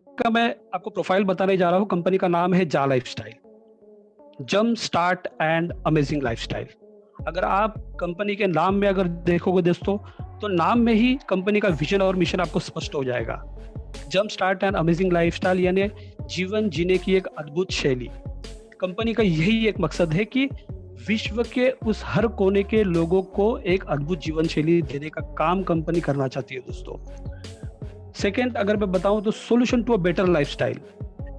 का मैं आपको प्रोफाइल बताने जा रहा हूँ। कंपनी का नाम है जा lifestyle, jump start and amazing lifestyle. अगर आप कंपनी के नाम में अगर देखोगे दोस्तों, तो नाम में ही कंपनी का विजन और मिशन आपको स्पष्ट हो जाएगा। Jump start and amazing lifestyle यानी जीवन जीने की एक अद्भुत शैली। कंपनी का यही एक मकसद है कि विश्व के उस हर कोने के लोगों को एक अद्भुत जीवन शैली देने का काम कंपनी करना चाहती है दोस्तों। सेकंड अगर मैं बताऊं तो solution to a better lifestyle,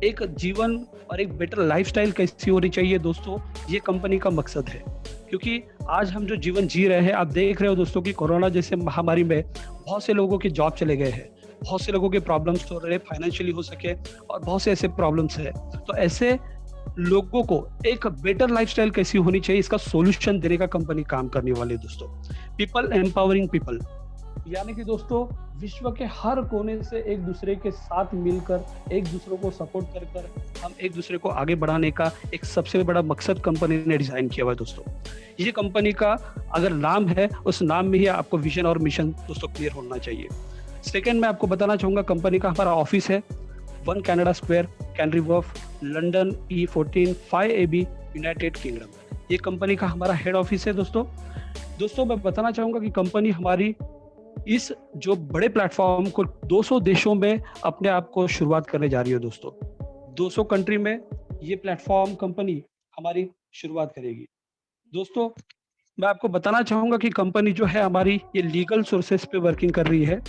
एक जीवन और एक बेटर लाइफस्टाइल कैसी होनी चाहिए दोस्तों, ये कंपनी का मकसद है। क्योंकि आज हम जो जीवन जी रहे हैं, आप देख रहे हो दोस्तों कि कोरोना जैसे महामारी में बहुत से लोगों के जॉब चले गए हैं, बहुत से लोगों के प्रॉब्लम्स हो रहे, फाइनेंशियली हो सके, और बहुत से ऐसे प्रॉब्लम्स है। तो ऐसे लोगों को एक बेटर लाइफस्टाइल कैसी होनी चाहिए, इसका सॉल्यूशन देने का कंपनी काम करने वाली है दोस्तों। पीपल एम्पावरिंग पीपल, यानी कि दोस्तों विश्व के हर कोने से एक दूसरे के साथ मिलकर, एक दूसरे को सपोर्ट कर कर हम एक दूसरे को आगे बढ़ाने का एक सबसे बड़ा मकसद कंपनी ने डिजाइन किया हुआ है दोस्तों। ये कंपनी का अगर नाम है, उस नाम में ही आपको विजन और मिशन दोस्तों क्लियर होना चाहिए। सेकेंड मैं आपको बताना चाहूंगा, कंपनी का हमारा ऑफिस है 1 Canada square, canary Wharf, London E14 5AB, United kingdom. ये कंपनी का हमारा हेड ऑफिस है दोस्तों। दोस्तों मैं बताना चाहूंगा कि कंपनी हमारी इस जो बड़े प्लेटफॉर्म को 200 देशों में अपने आप को शुरुआत करने जा रही है दोस्तों। 200 कंट्री में ये प्लेटफॉर्म कंपनी हमारी शुरुआत करेगी दोस्तों। मैं आपको बताना चाहूंगा कि कंपनी जो है हमारी ये लीगल सोर्सेस पे वर्किंग कर रही है।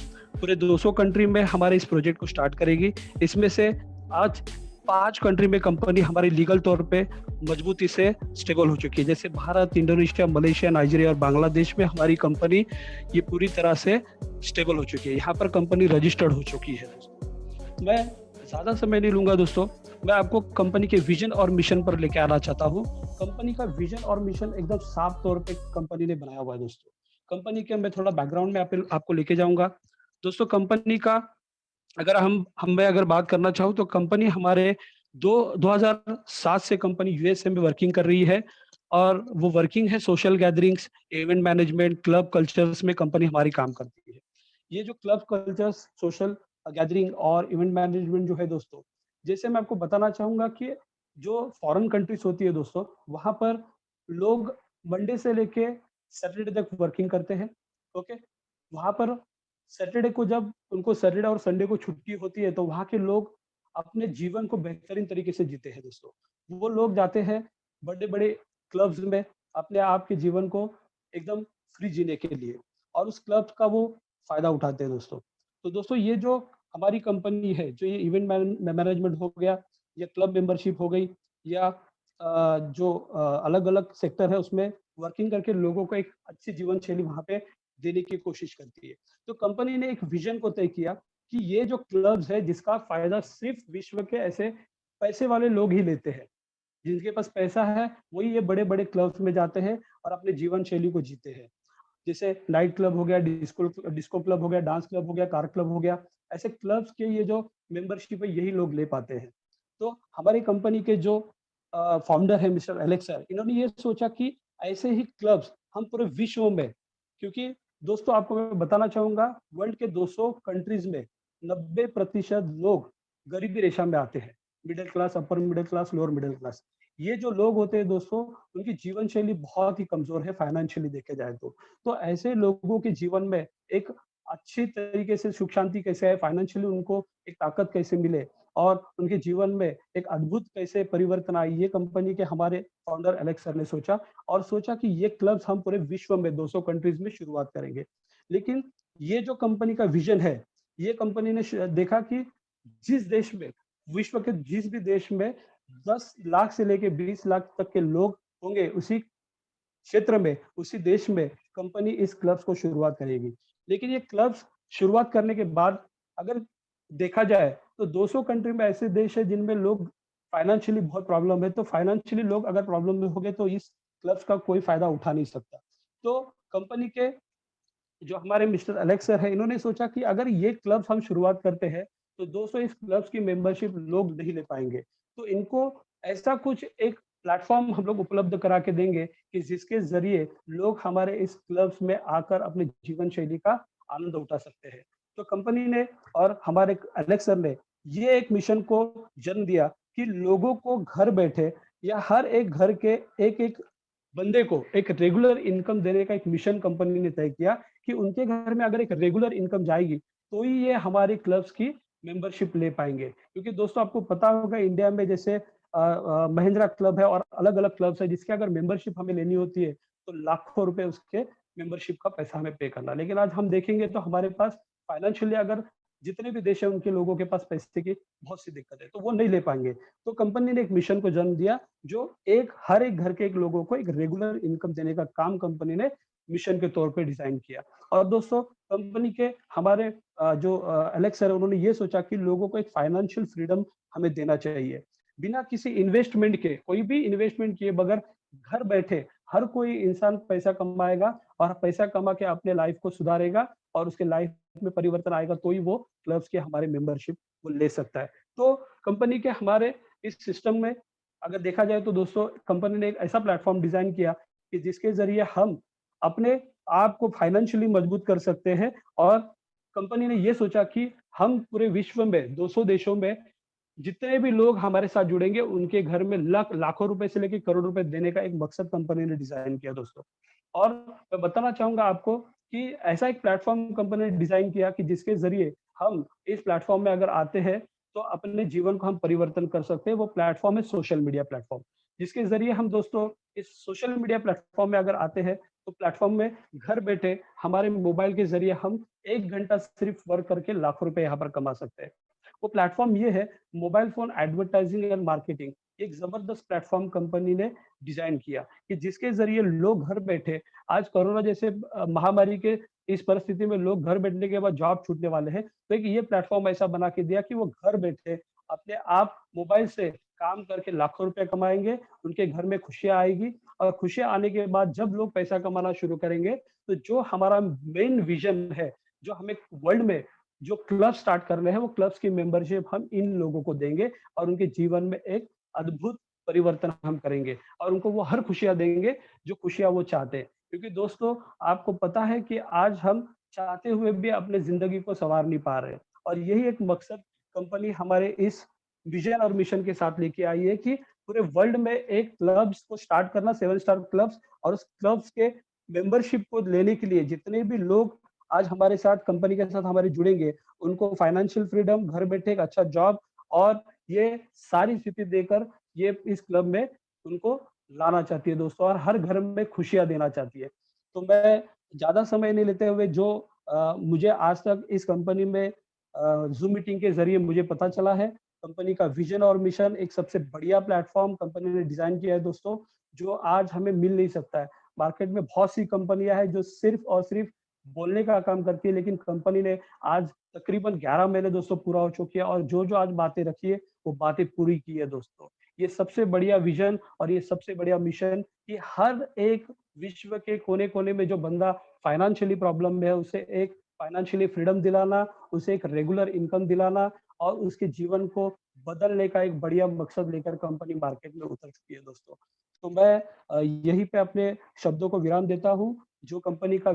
पूरे 200 कंट्री में हमारे इस प्रोजेक्ट को स्टार्ट करेगी। इसमें से आज 5 कंट्री में कंपनी हमारी लीगल तौर पे मजबूती से स्टेबल हो चुकी है, जैसे भारत, इंडोनेशिया, मलेशिया, नाइजीरिया और बांग्लादेश में हमारी कंपनी ये पूरी तरह से स्टेबल हो चुकी है। यहाँ पर कंपनी रजिस्टर्ड हो चुकी है। मैं ज़्यादा समय नहीं लूंगा दोस्तों, मैं आपको कंपनी के विजन और मिशन पर लेके आना चाहता हूँ। कंपनी का विजन और मिशन एकदम साफ तौर पे कंपनी ने बनाया हुआ है दोस्तों। कंपनी के मैं थोड़ा बैकग्राउंड में आपको लेके जाऊंगा दोस्तों। कंपनी का अगर मैं अगर बात करना चाहूँ तो कंपनी हमारे 2007 से कंपनी यूएसए में वर्किंग कर रही है, और वो वर्किंग है social gatherings, event management, club cultures में कंपनी हमारी काम करती है। ये जो क्लब कल्चर्स, सोशल गैदरिंग और इवेंट मैनेजमेंट जो है दोस्तों, जैसे मैं आपको बताना चाहूंगा कि जो फॉरेन कंट्रीज होती है दोस्तों, वहां पर लोग मंडे से लेके सैटरडे तक वर्किंग करते हैं। ओके, वहां पर सैटरडे को जब उनको सैटरडे और संडे को छुट्टी होती है, तो वहाँ के लोग अपने जीवन को बेहतरीन तरीके से जीते हैं दोस्तों। वो लोग जाते हैं बड़े-बड़े क्लब्स में अपने आप के जीवन को एकदम फ्री जीने के लिए, और उस क्लब का वो फ़ायदा उठाते हैं दोस्तों। तो दोस्तों ये जो हमारी कंपनी है, जो ये इवेंट मैनेजमेंट हो गया, या क्लब मेंबरशिप हो गई, या जो अलग-अलग सेक्टर है उसमें वर्किंग करके लोगों को एक अच्छी जीवन शैली वहाँ पे देने की कोशिश करती है। तो कंपनी ने एक विजन को तय किया कि ये जो क्लब्स है, जिसका फायदा सिर्फ विश्व के ऐसे पैसे वाले लोग ही लेते हैं। जिनके पास पैसा है वही ये बड़े-बड़े क्लब्स में जाते हैं और अपने जीवन शैली को जीते हैं। जैसे नाइट क्लब हो गया, डिस्को डिस्को क्लब हो गया, डांस क्लब हो गया, कार क्लब हो गया। ऐसे क्लब्स के ये जो मेंबरशिप है, यही लोग ले पाते हैं। तो हमारी कंपनी के जो फाउंडर है मिस्टर एलेक्स सर, इन्होंने ये सोचा कि ऐसे ही क्लब्स हम पूरे विश्व में, क्योंकि दोस्तों आपको मैं बताना चाहूँगा, वर्ल्ड के 200 कंट्रीज़ में 90% लोग गरीबी रेखा में आते हैं। Middle class, upper middle class, lower middle class. ये जो लोग होते हैं दोस्तों, उनकी जीवन शैली बहुत ही कमज़ोर है फाइनेंशियली देखे जाए तो। तो ऐसे लोगों के जीवन में एक अच्छी तरीके से सुख शांति कैसे आए, फाइनेंशियली उनको एक ताकत कैसे मिले, और उनके जीवन में एक अद्भुत कैसे परिवर्तन आए, ये कंपनी के हमारे फाउंडर एलेक्स सर ने सोचा, और सोचा कि ये क्लब्स हम पूरे विश्व में 200 कंट्रीज में शुरुआत करेंगे। लेकिन ये जो कंपनी का विजन है, ये कंपनी ने देखा कि जिस देश में, विश्व के जिस भी देश में 10 लाख से लेके 20 लाख तक के लोग होंगे, उसी क्षेत्र में, उसी देश में कंपनी इस क्लब्स को शुरुआत करेगी। लेकिन ये क्लब्स शुरुआत करने के बाद अगर देखा जाए तो 200 कंट्री में ऐसे देश है जिनमें लोग फाइनेंशियली बहुत प्रॉब्लम है, तो फाइनेंशियली लोग अगर प्रॉब्लम में हो गए तो इस क्लब्स का कोई फायदा उठा नहीं सकता। तो कंपनी के जो हमारे मिस्टर अलेक्स सर हैं, इन्होंने सोचा कि अगर ये क्लब्स हम शुरुआत करते हैं, तो 200 इस क्लब्स की मेंबरशिप लोग नहीं ले पाएँगे। तो इनको ऐसा कुछ एक प्लेटफ़ॉर्म हम लोग उपलब्ध करा के देंगे कि जिसके ज़रिए लोग हमारे इस क्लब्स में आकर अपने जीवन शैली का आनंद उठा सकते हैं। तो कंपनी ने और हमारे अलेक्स सर ने ये एक मिशन को जन्म दिया कि लोगों को घर बैठे या हर एक घर के एक-एक बंदे को एक रेगुलर इनकम देने का एक मिशन कंपनी ने तय किया कि उनके घर में अगर एक रेगुलर इनकम जाएगी, तो ही ये हमारे क्लब्स की मेंबरशिप ले पाएँगे। क्योंकि दोस्तों आपको पता होगा इंडिया में जैसे महिंद्रा क्लब है और अलग-अलग क्लब्स है जिसकी अगर मेंबरशिप हमें लेनी होती है, तो लाखों रुपए उसके मेंबरशिप का पैसा हमें पे करना। लेकिन आज हम देखेंगे तो हमारे पास फाइनेंशियली अगर जितने भी देश हैं उनके लोगों के पास पैसे की बहुत सी दिक्कत है, तो वो नहीं ले पाएँगे। तो कंपनी ने एक मिशन को जन्म दिया जो हर एक घर के एक लोगों को एक रेगुलर इनकम देने का काम कंपनी ने मिशन के तौर पे डिजाइन किया। और दोस्तों कंपनी के हमारे जो एलेक्स सर उन्होंने ये सोचा कि लोगों को एक फाइनेंशियल फ्रीडम हमें देना चाहिए। बिना किसी इन्वेस्टमेंट के, कोई भी इन्वेस्टमेंट किए बगैर घर बैठे हर कोई इंसान पैसा कमाएगा और पैसा कमा के अपने लाइफ को सुधारेगा और उसके लाइफ में परिवर्तन आएगा तो ही वो क्लब्स के हमारे मेंबरशिप वो ले सकता है। तो कंपनी के हमारे इस सिस्टम में अगर देखा जाए तो दोस्तों कंपनी ने एक ऐसा प्लेटफॉर्म डिजाइन किया कि जिसके जरिए हम अपने आप को फाइनेंशियली मजबूत कर सकते हैं और कंपनी ने ये सोचा कि हम पूरे विश्व में 200 देशों में जितने भी लोग हमारे साथ जुड़ेंगे उनके घर में लाखों रुपए से लेकर करोड़ रुपए देने का एक मकसद कंपनी ने डिजाइन किया दोस्तों। और मैं बताना चाहूंगा आपको कि ऐसा एक प्लेटफॉर्म कंपनी ने डिजाइन किया कि जिसके जरिए हम इस प्लेटफॉर्म में अगर आते हैं तो अपने जीवन को हम परिवर्तन कर सकते हैं। वो प्लेटफॉर्म है सोशल मीडिया प्लेटफॉर्म, जिसके जरिए हम दोस्तों इस सोशल मीडिया प्लेटफॉर्म में अगर आते हैं तो प्लेटफॉर्म में घर बैठे हमारे मोबाइल के जरिए हम 1 घंटा सिर्फ वर्क करके लाखों रुपए यहाँ पर कमा सकते हैं। वो प्लेटफॉर्म ये है mobile phone advertising and marketing. एक जबरदस्त प्लेटफॉर्म कंपनी ने डिजाइन किया कि जिसके जरिए लोग घर बैठे आज कोरोना जैसे महामारी के इस परिस्थिति में लोग घर बैठने के बाद जॉब छूटने वाले हैं, तो एक ये प्लेटफॉर्म ऐसा बना के दिया कि वो घर बैठे अपने आप मोबाइल से काम करके लाखों रुपए कमाएंगे, उनके घर में खुशियां आएगी और खुशियां आने के बाद जब लोग पैसा कमाना शुरू करेंगे तो जो हमारा मेन विजन है, जो हमें वर्ल्ड में जो क्लब स्टार्ट करने हैं वो क्लब्स की मेंबरशिप हम इन लोगों को देंगे और उनके जीवन में एक अद्भुत परिवर्तन हम करेंगे और उनको वो हर खुशियां देंगे जो खुशियां वो चाहते हैं। क्योंकि दोस्तों आपको पता है कि आज हम चाहते हुए भी अपने जिंदगी को संवार नहीं पा रहे हैं और यही एक मकसद कंपनी हमारे इस विजन और मिशन के साथ लेके आई है कि पूरे वर्ल्ड में एक क्लब्स को स्टार्ट करना, 7 स्टार क्लब्स, और उस क्लब्स के मेंबरशिप को लेने के लिए जितने भी लोग आज हमारे साथ कंपनी के साथ हमारे जुड़ेंगे, उनको फाइनेंशियल फ्रीडम, घर बैठे एक अच्छा जॉब और ये सारी स्थिति देकर ये इस क्लब में उनको लाना चाहती है दोस्तों और हर घर में खुशियाँ देना चाहती है। तो मैं ज़्यादा समय नहीं लेते हुए जो मुझे आज तक इस कंपनी में ज़ूम मीटिंग के ज़रिए मुझे पता चला है, कंपनी का विज़न और मिशन एक सबसे बढ़िया प्लेटफ़ॉर्म कंपनी ने डिज़ाइन किया है दोस्तों, जो आज हमें मिल नहीं सकता है। मार्केट में बहुत सी कंपनियाँ हैं जो सिर्फ़ और सिर्फ़ बोलने का काम करती है, लेकिन कंपनी ने आज तकरीबन 11 महीने दोस्तों पूरा हो चुकी है और जो-जो आज बातें रखी है, वो बातें पूरी की है दोस्तों। ये सबसे बढ़िया विज़न और ये सबसे बढ़िया मिशन कि हर एक विश्व के कोने-कोने में जो बंदा फाइनेंशियली प्रॉब्लम में है, उसे एक फाइनेंशियली फ्रीडम दिलाना, उसे एक रेगुलर इनकम दिलाना और उसके जीवन को बदलने का एक बढ़िया मकसद लेकर कंपनी मार्केट में उतर चुकी है दोस्तों। तो मैं यहीं पे अपने शब्दों को विराम देता हूँ। जो कंपनी का